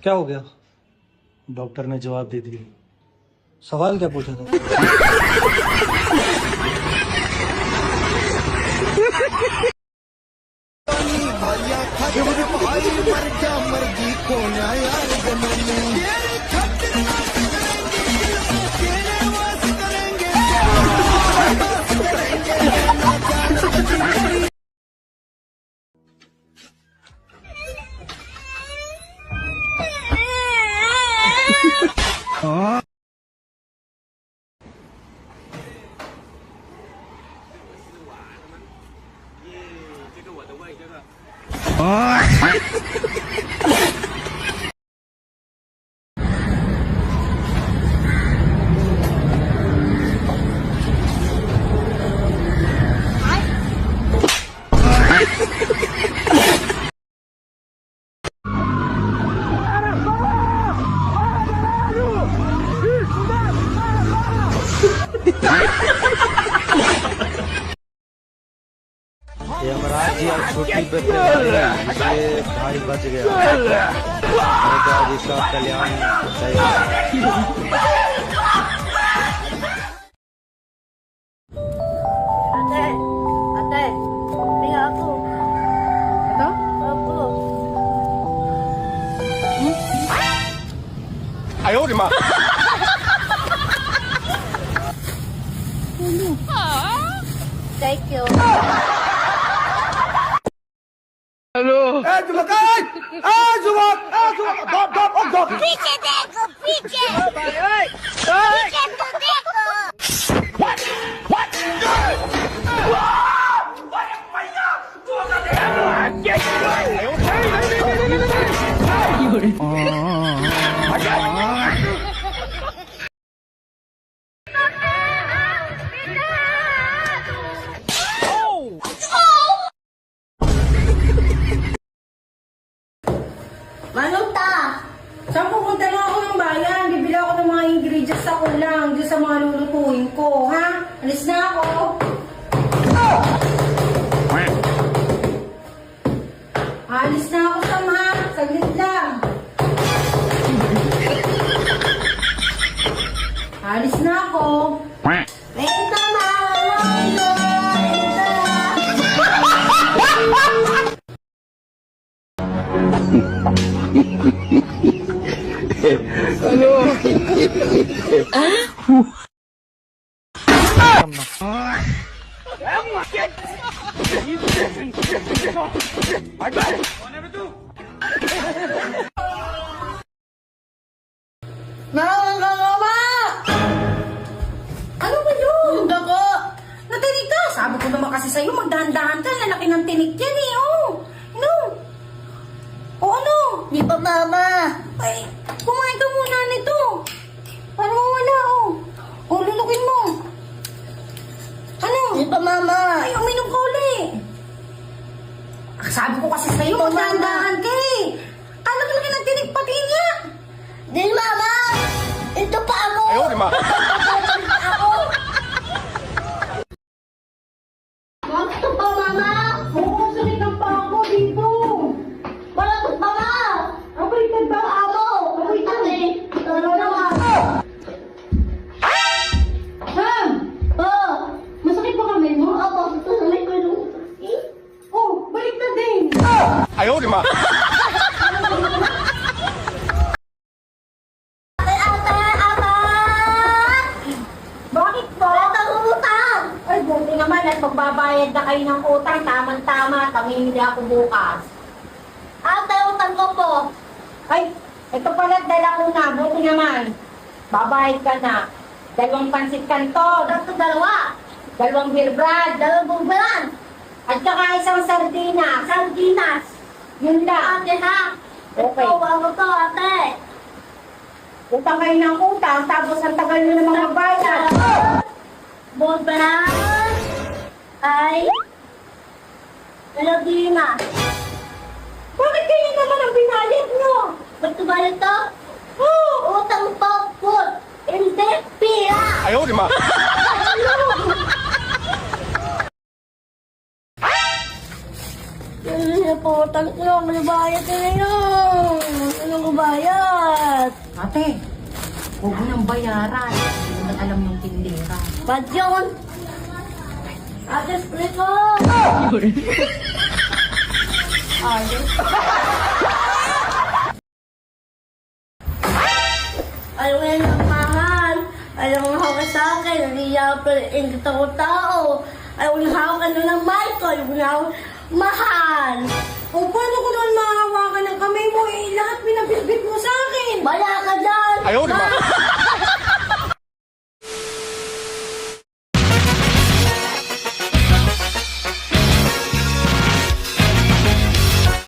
क्या हो गया? डॉक्टर ने जवाब दे दिया। सवाल क्या पूछा था? यमराज जी आज छुट्टी पे थे, ये भाई बच गया। मैं तो आज इसका कल्याण Ate, ate, tingnan ako. Ito? Opo. Ayaw, di ma! Thank you. Eh, jumakan! Ah, jumak! Ah, jumak! Dop, dop, oh, dop! Piche, Deco! Piche! Piche, Deco! What? What? Manuta! Saan pupunta lang ako ng bayan? Bibili ako ng mga ingredients sa kulang dyan sa mga lulutuin ko, ha? Alis na ako! Alis na ako, Sam, ha? Saglit lang! Alis na ako! Renta, ma! Nakakangama! Ano ba yun? Hindi ko. Natinig ka. Sabi ko naman kasi sa'yo, magdahan-dahan ka. Lalaki ng tinig yan eh. Oh. Ano? O ano? Di ba, Mama? Ay, kumain ka muna nito. Para mawala oh. O, lulukin mo. Ano? Di ba, Mama? Ay, uminom ka uli. Sabi ko kasi sa'yo, Mama. magdahan-dahan ka eh. Laki ng tinig pati niya. Di, Mama! Ito pa ako! Ayaw, di ma! Ako! Bakit pa, Mama? Oo, salitan pa ako dito. Bakit, Mama? Abalitan ba? Ako! Ate, ano naman? Sam! Oh! Masakit pa kami mo? Ako, tutuloy ko yung... Oh, balik na din. Ayaw, di ma! Bakit po? Wala kang utang! Ay, buti naman at magbabayad na kayo ng utang. Tamang-tama, tamimili ako bukas. Ate, utang ko po. Ay, ito pala dala ko na. Buti naman. Babayad ka na. 2 pansit kanton. Ito dalawa. 2 beer brand. 2 bulan. At saka 1 sardinas. Sardinas. Yun lang. Ate, ha? Okay. Ito, ako to, ate. Utang kayo ng utang, tapos ang tagal nyo namang magbayad. Bulan. Ay. Sardinas. Bakit kayo naman ang binayad nyo? Ba't ba ito? Utang po, food. Hindi, pira. Ayaw, di ma! Ano po, utang ko. Ano bayad na yun? Ano ko bayad? Ate, huwag mo nang bayaran. Hindi mo na alam ng tindera. Ba't yun? Ate, split ko! Ayos. Ayaw nga ng mahal. Ayaw nga hawak sa akin. Hindi niya pala ako tao. Ayaw nga hawak ng mic ko. Ayaw nga mahal. O, paano ko naman mahahawakan ng kamay mo? Eh, lahat pinabitbit mo sa akin. Bala ka dyan! Ayaw, di ba?